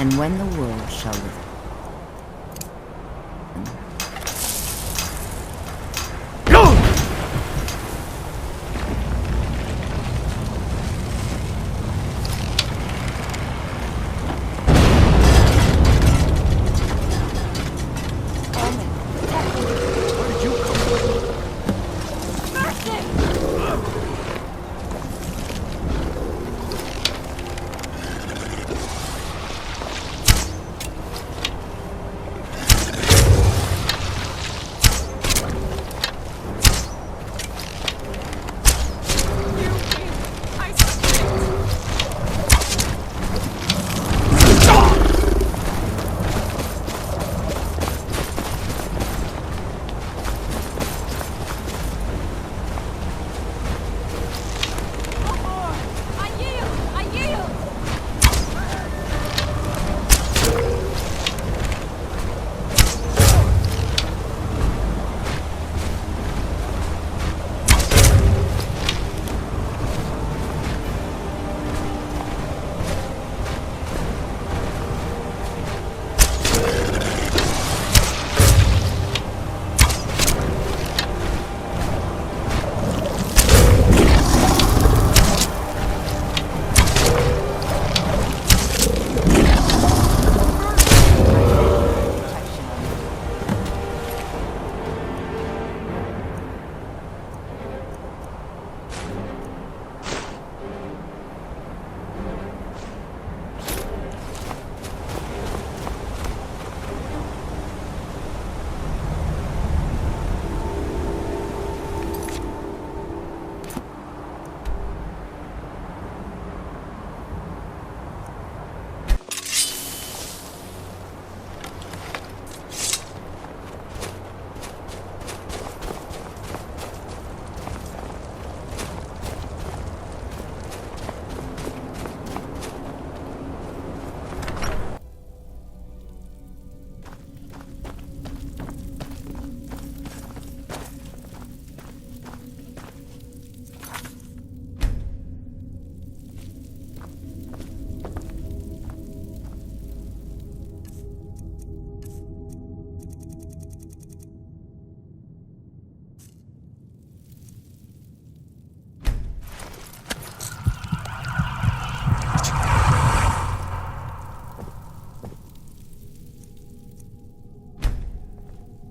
And when the world shall live.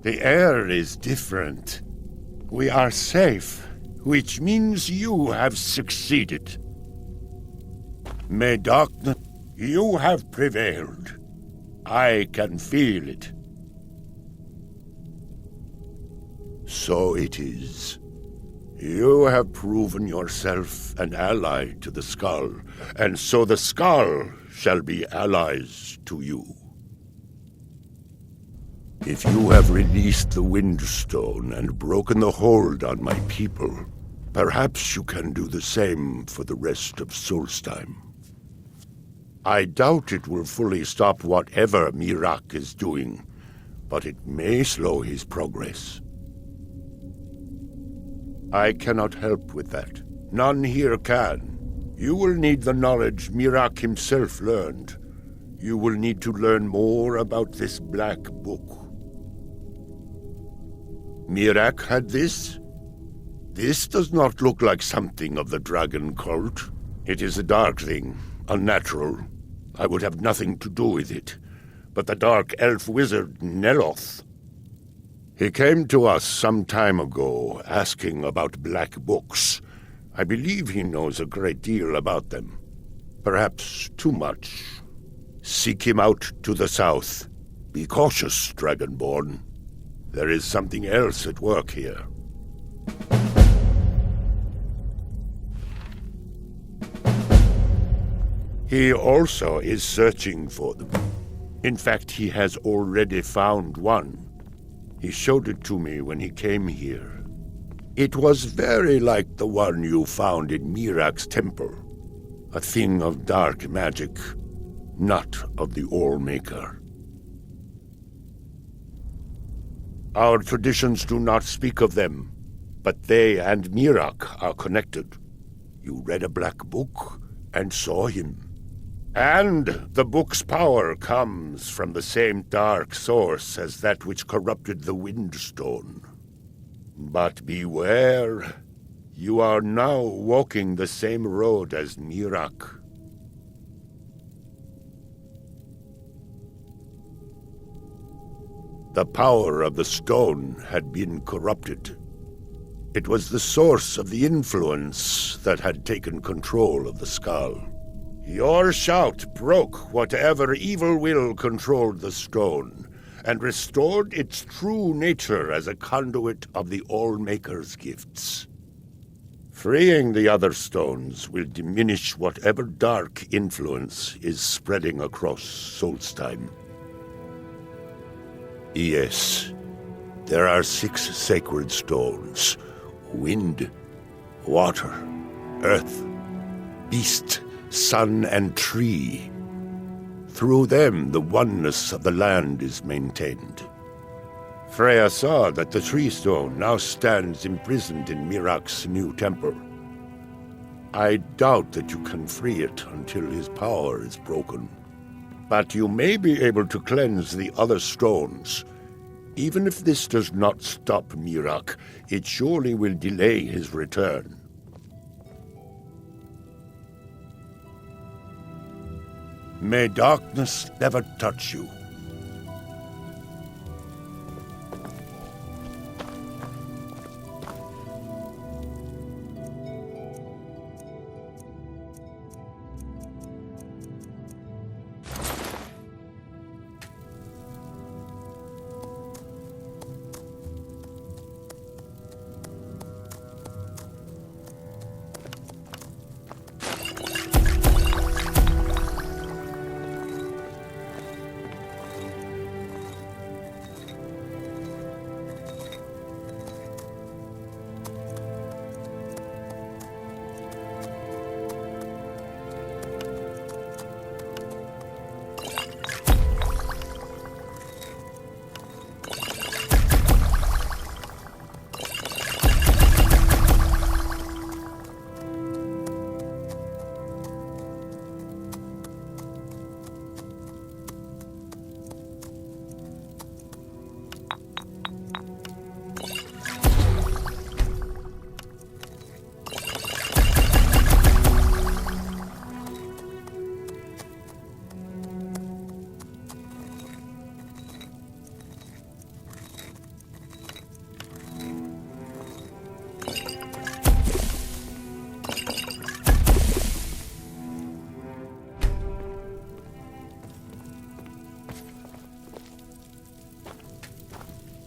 The air is different. We are safe, which means you have succeeded. May darkness, you have prevailed. I can feel it. So it is. You have proven yourself an ally to the Skull, and so the Skull shall be allies to you. If you have released the Windstone and broken the hold on my people, perhaps you can do the same for the rest of Solstheim. I doubt it will fully stop whatever Miraak is doing, but it may slow his progress. I cannot help with that. None here can. You will need the knowledge Miraak himself learned. You will need to learn more about this Black Book. Miraak had this? This does not look like something of the dragon cult. It is a dark thing, unnatural. I would have nothing to do with it. But the dark elf wizard Neloth. He came to us some time ago, asking about black books. I believe he knows a great deal about them. Perhaps too much. Seek him out to the south. Be cautious, Dragonborn. There is something else at work here. He also is searching for them. In fact, he has already found one. He showed it to me when he came here. It was very like the one you found in Miraak's temple. A thing of dark magic, not of the All-Maker. Our traditions do not speak of them, but they and Miraak are connected. You read a black book and saw him. And the book's power comes from the same dark source as that which corrupted the Windstone. But beware, you are now walking the same road as Mirak. The power of the stone had been corrupted. It was the source of the influence that had taken control of the skull. Your shout broke whatever evil will controlled the stone, and restored its true nature as a conduit of the All-Maker's gifts. Freeing the other stones will diminish whatever dark influence is spreading across Solstheim. Yes, there are 6 sacred stones: wind, water, earth, beast, sun, and tree. Through them, the oneness of the land is maintained. Freya saw that the tree stone now stands imprisoned in Mirak's new temple. I doubt that you can free it until his power is broken. But you may be able to cleanse the other stones. Even if this does not stop Mirak, it surely will delay his return. May darkness never touch you.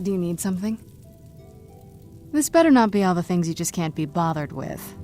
Do you need something? This better not be all the things you just can't be bothered with.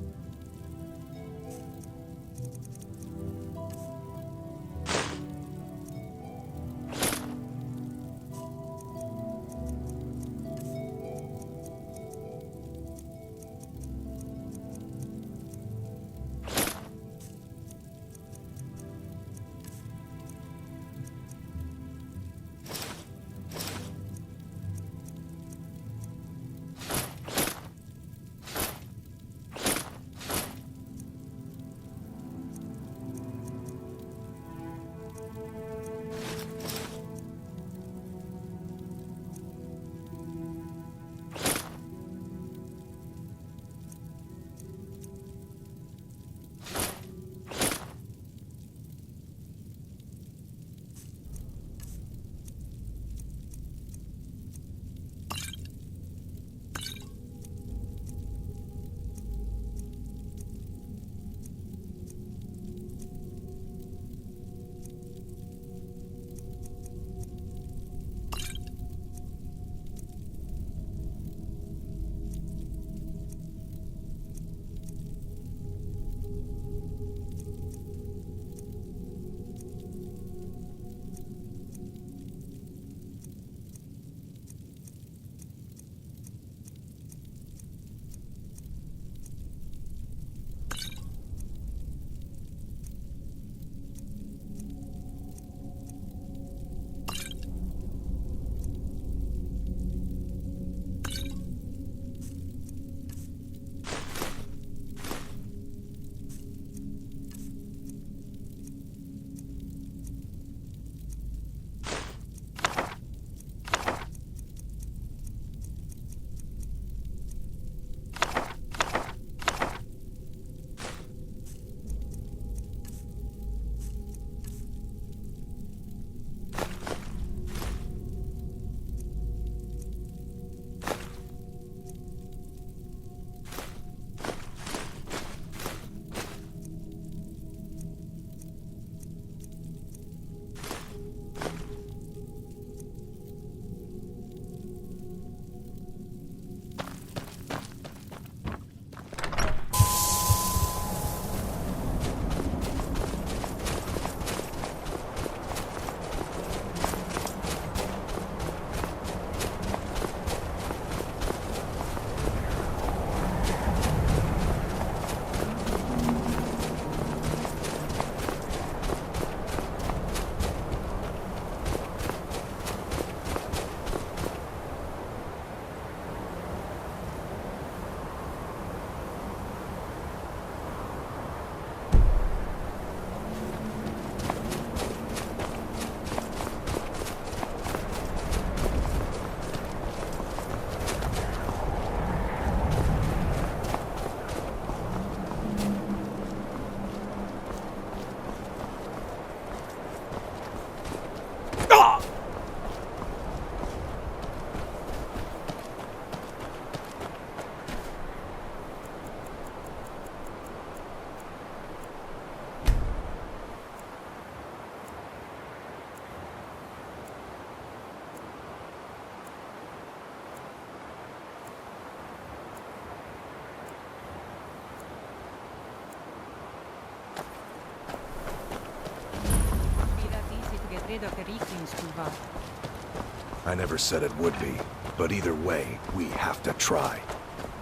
I never said it would be, but either way, we have to try.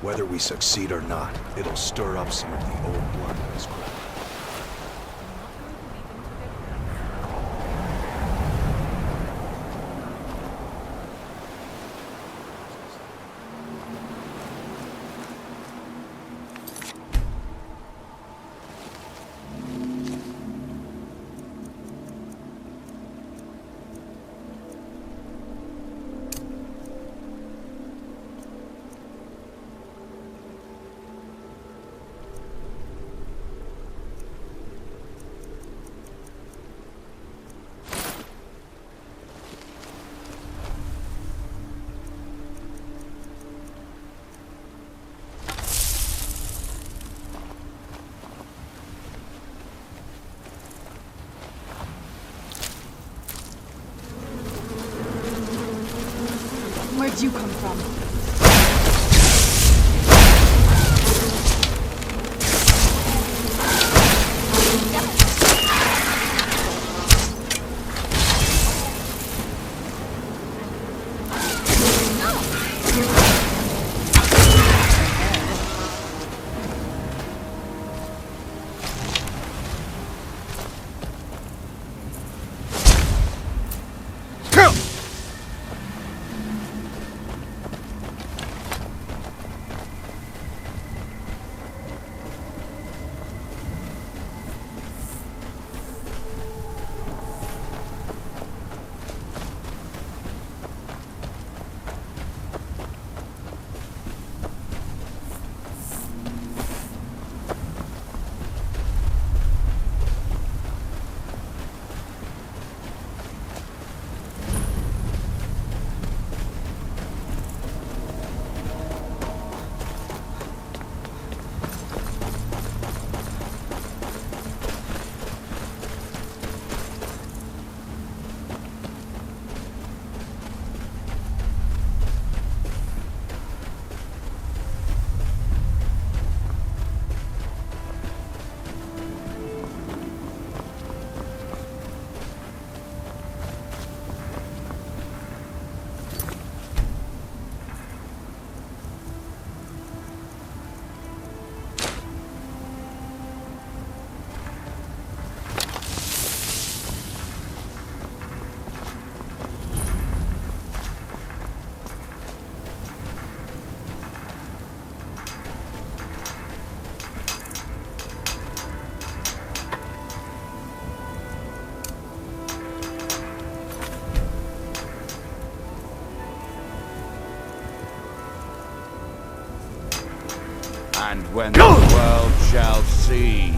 Whether we succeed or not, it'll stir up some of the old blood in this crowd. Where'd you come from? And when the world shall see.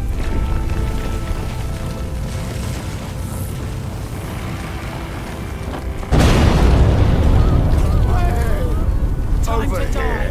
Over here!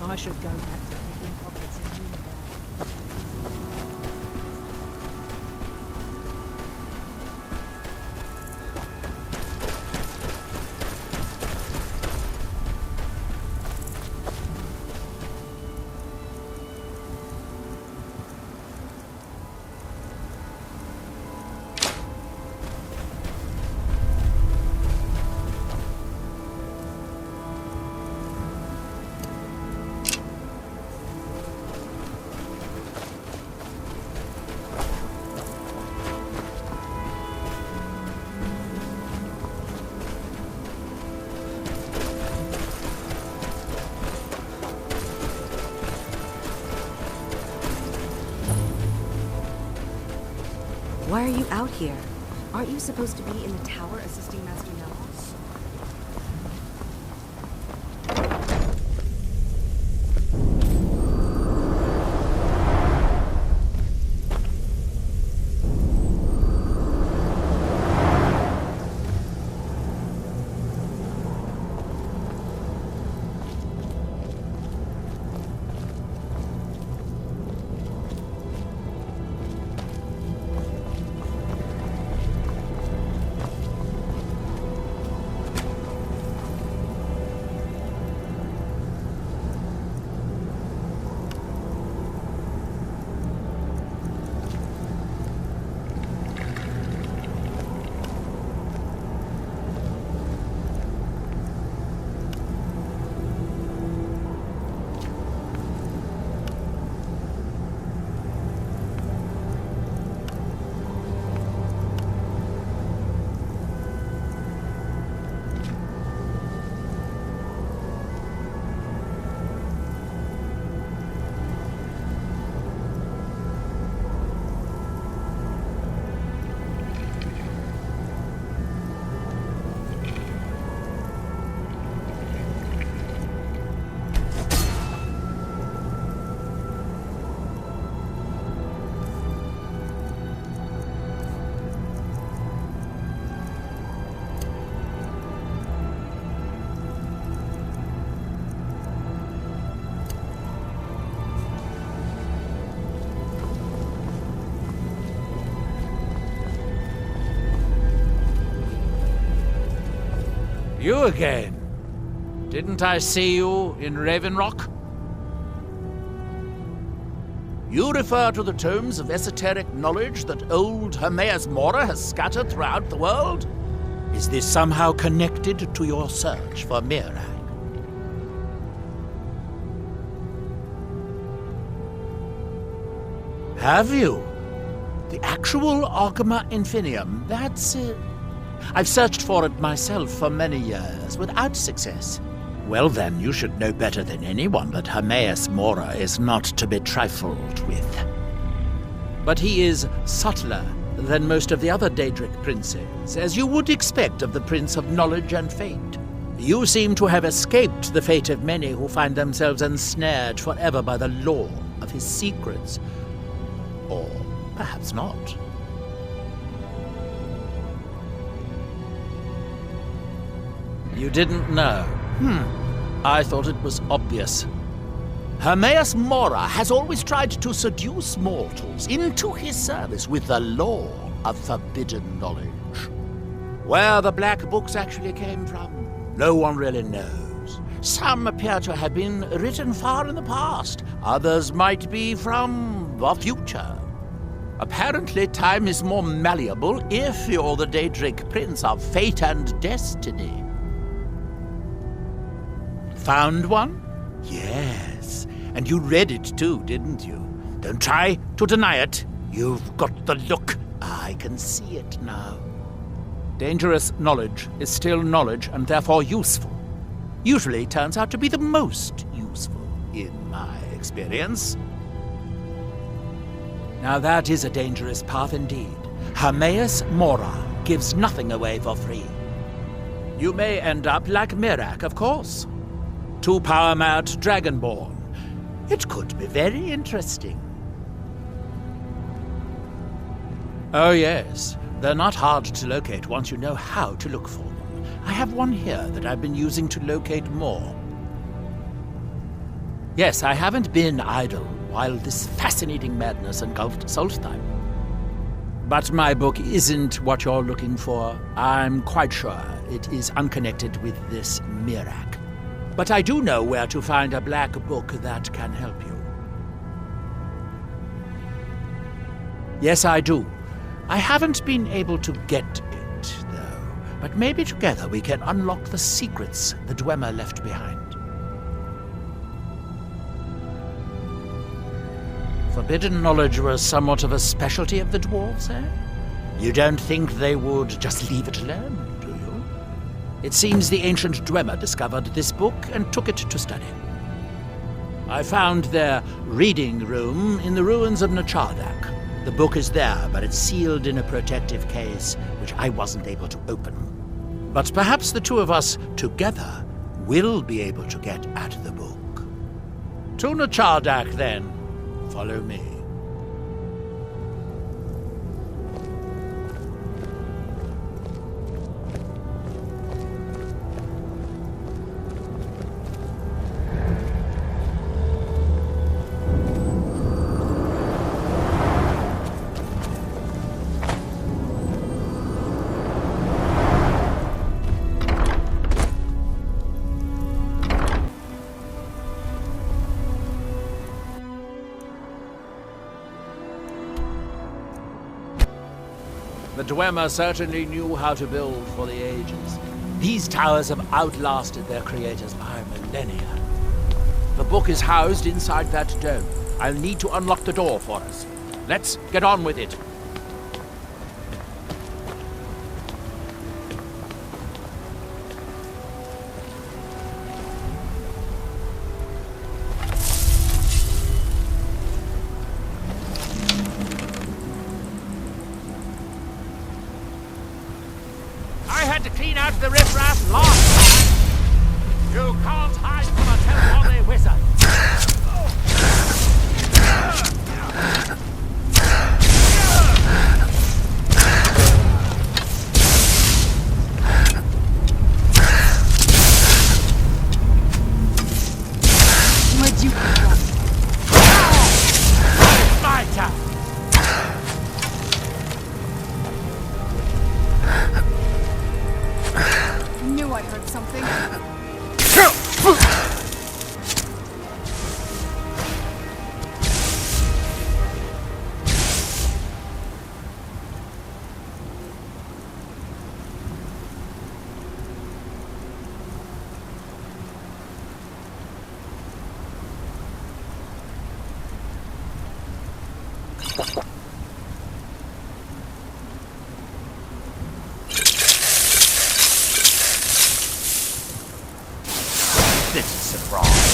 I should go back to picking pockets in Universe. Why are you out here? Aren't you supposed to be in the tower assisting Master Noah? You again. Didn't I see you in Raven Rock? You refer to the tomes of esoteric knowledge that old Hermaeus Mora has scattered throughout the world? Is this somehow connected to your search for Mirag? Have you? The actual Argama Infinium, that's it. I've searched for it myself for many years, without success. Well then, you should know better than anyone that Hermaeus Mora is not to be trifled with. But he is subtler than most of the other Daedric princes, as you would expect of the Prince of Knowledge and Fate. You seem to have escaped the fate of many who find themselves ensnared forever by the lore of his secrets. Or perhaps not. You didn't know? I thought it was obvious. Hermaeus Mora has always tried to seduce mortals into his service with the lore of forbidden knowledge. Where the Black Books actually came from, no one really knows. Some appear to have been written far in the past. Others might be from the future. Apparently, time is more malleable if you're the Daedric Prince of Fate and Destiny. Found one? Yes. And you read it too, didn't you? Don't try to deny it. You've got the look. I can see it now. Dangerous knowledge is still knowledge and therefore useful. Usually turns out to be the most useful, in my experience. Now that is a dangerous path indeed. Hermaeus Mora gives nothing away for free. You may end up like Mirag, of course. Too power-mad Dragonborn. It could be very interesting. Oh yes, they're not hard to locate once you know how to look for them. I have one here that I've been using to locate more. Yes, I haven't been idle while this fascinating madness engulfed Solstheim. But my book isn't what you're looking for. I'm quite sure it is unconnected with this Mirag. But I do know where to find a black book that can help you. Yes, I do. I haven't been able to get it, though. But maybe together we can unlock the secrets the Dwemer left behind. Forbidden knowledge was somewhat of a specialty of the dwarves, eh? You don't think they would just leave it alone, do you? It seems the ancient Dwemer discovered this book and took it to study. I found their reading room in the ruins of Nechardak. The book is there, but it's sealed in a protective case, which I wasn't able to open. But perhaps the two of us, together, will be able to get at the book. Tuna Chardak, then. Follow me. The Dwemer certainly knew how to build for the ages. These towers have outlasted their creators by millennia. The book is housed inside that dome. I'll need to unlock the door for us. Let's get on with it. I had to clean out the riffraff last time. You can't hide from a Telpone wizard. Where'd you come from? My turn. Knew I heard something. This is a surprise.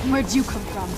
Where'd you come from?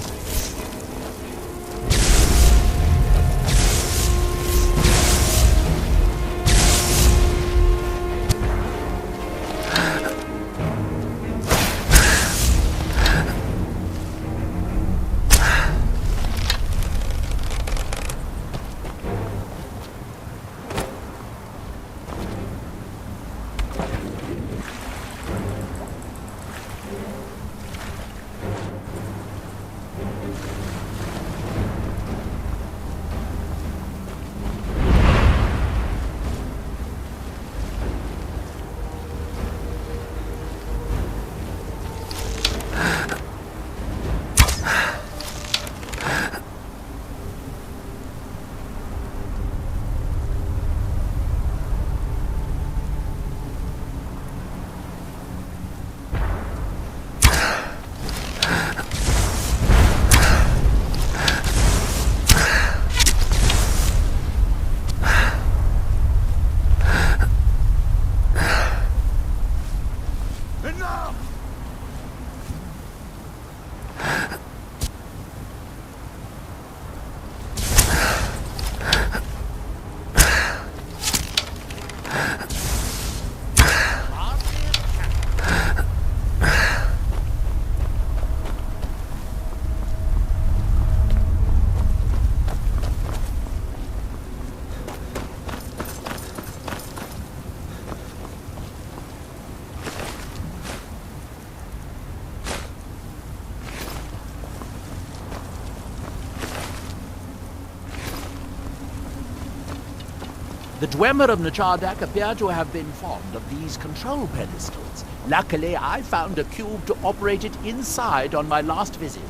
The Dwemer of Nechardak appear to have been fond of these control pedestals. Luckily, I found a cube to operate it inside on my last visit.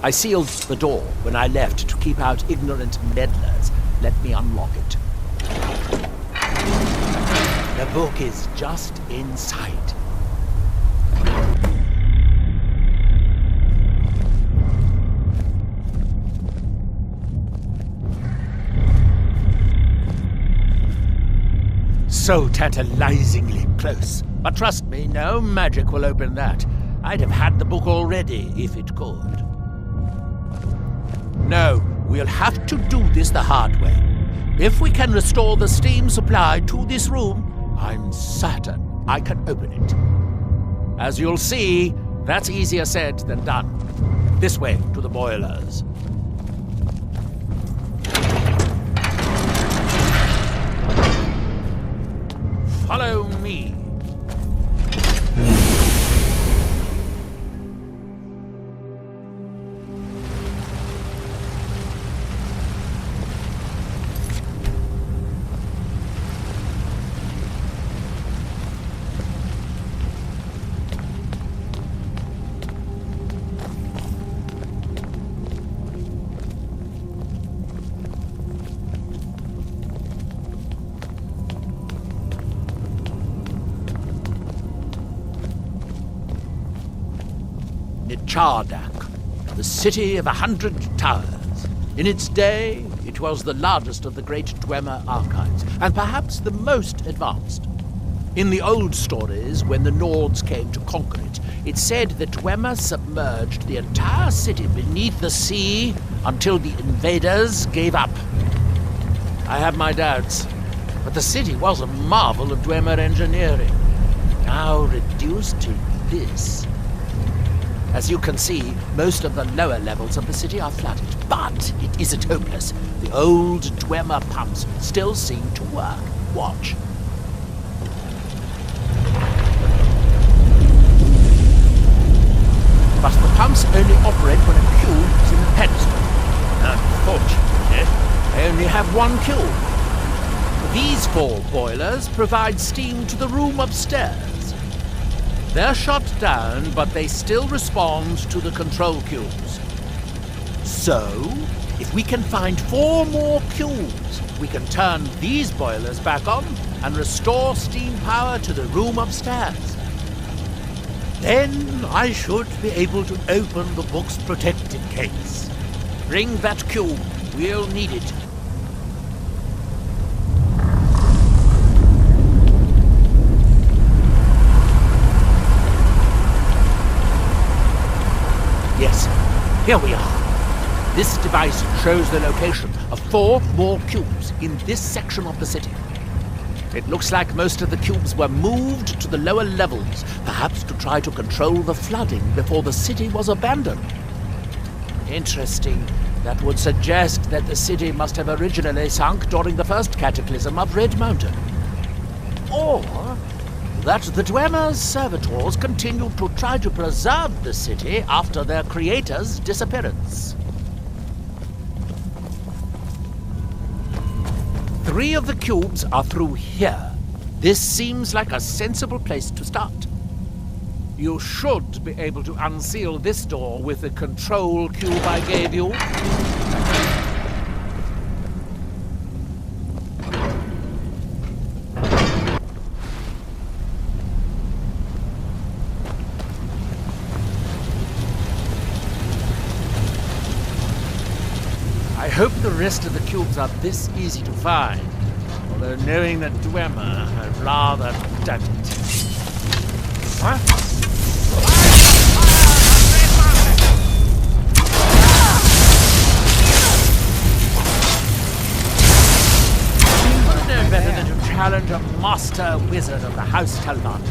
I sealed the door when I left to keep out ignorant meddlers. Let me unlock it. The book is just inside. So tantalizingly close. But trust me, no magic will open that. I'd have had the book already if it could. No, we'll have to do this the hard way. If we can restore the steam supply to this room, I'm certain I can open it. As you'll see, that's easier said than done. This way to the boilers. Follow me. Nechardak, the city of 100 towers. In its day, it was the largest of the great Dwemer archives, and perhaps the most advanced. In the old stories, when the Nords came to conquer it, it said that Dwemer submerged the entire city beneath the sea until the invaders gave up. I have my doubts, but the city was a marvel of Dwemer engineering, now reduced to this. As you can see, most of the lower levels of the city are flooded, but it isn't hopeless. The old Dwemer pumps still seem to work. Watch. But the pumps only operate when a cube is in the pedestal. Unfortunately, I only have one cube. These 4 boilers provide steam to the room upstairs. They're shut down, but they still respond to the control cubes. So, if we can find 4 more cubes, we can turn these boilers back on and restore steam power to the room upstairs. Then I should be able to open the book's protected case. Bring that cube. We'll need it. Yes, here we are. This device shows the location of 4 more cubes in this section of the city. It looks like most of the cubes were moved to the lower levels, perhaps to try to control the flooding before the city was abandoned. Interesting. That would suggest that the city must have originally sunk during the first cataclysm of Red Mountain. Or that the Dwemer's servitors continued to try to preserve the city after their creator's disappearance. 3 of the cubes are through here. This seems like a sensible place to start. You should be able to unseal this door with the control cube I gave you. I hope the rest of the cubes are this easy to find, although knowing that Dwemer, I'd rather doubt it. Huh? You would know better than to challenge a master wizard of the House Talbot.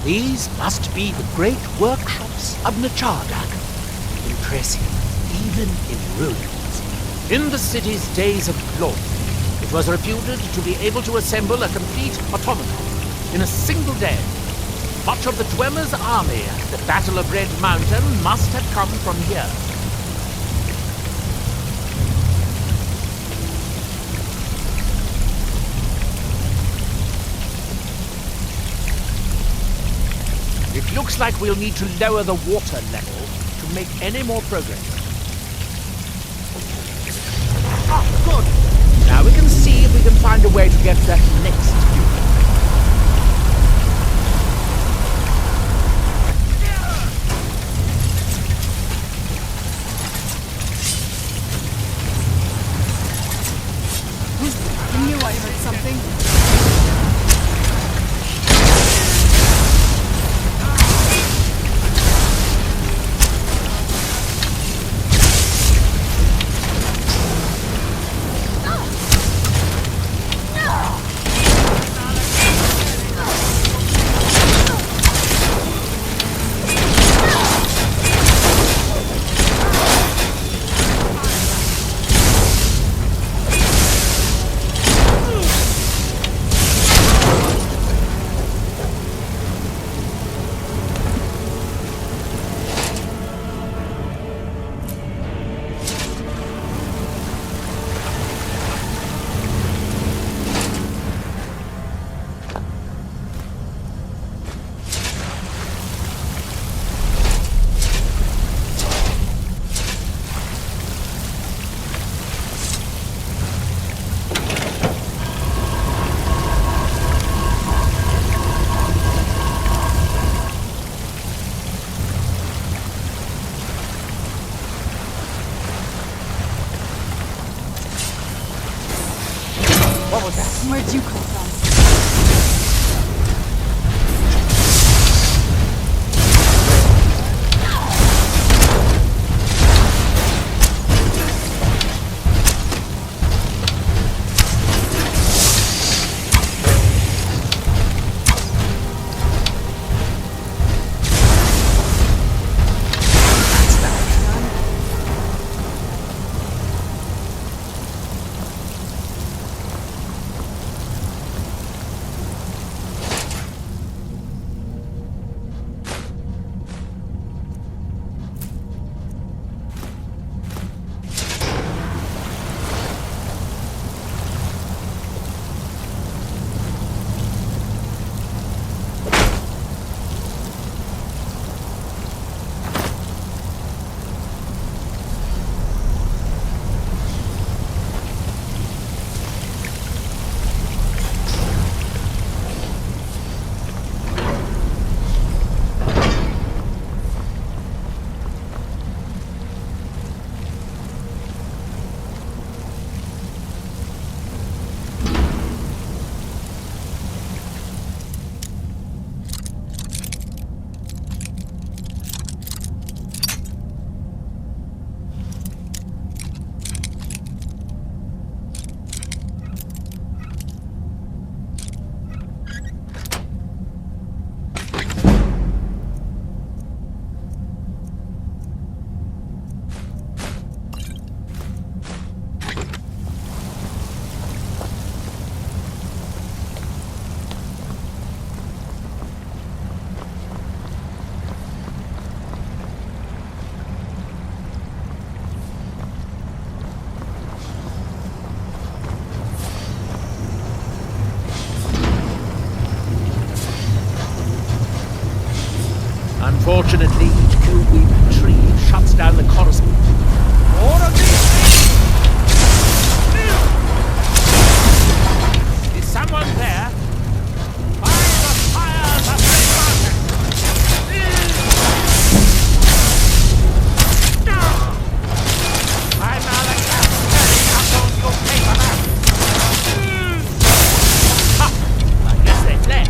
These must be the great workshops of Nechardak. Impressive, even in ruins. In the city's days of glory, it was reputed to be able to assemble a complete automaton in a single day. Much of the Dwemer's army at the Battle of Red Mountain must have come from here. It looks like we'll need to lower the water level to make any more progress. Ah, good! Now we can see if we can find a way to get to that next unit. I knew I heard something. What was that? Where'd you come from? Unfortunately, each kill-weed tree shuts down the corresponding. More of these things! Is someone there? Find the fires of the mountain! I'm Alex, turning up on your paper map! Ha! I guess they fled.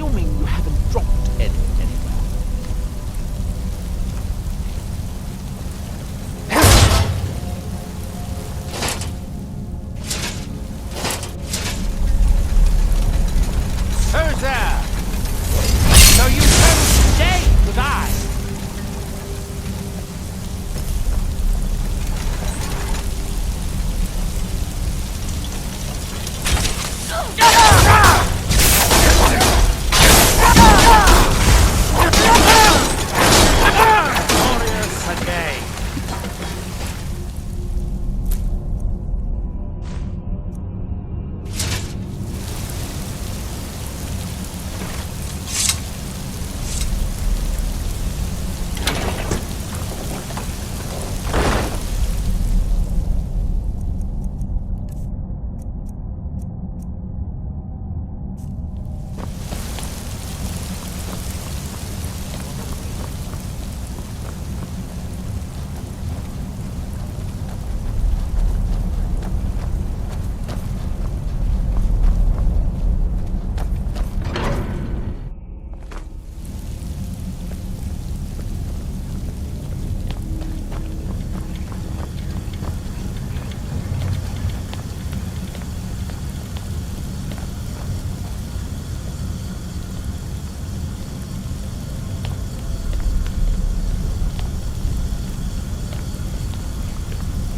assuming you haven't dropped any anywhere. Who's there? So you chose today to die? Glorious again.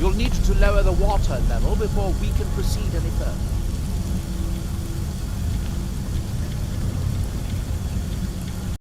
You'll need to lower the water level before we can proceed any further.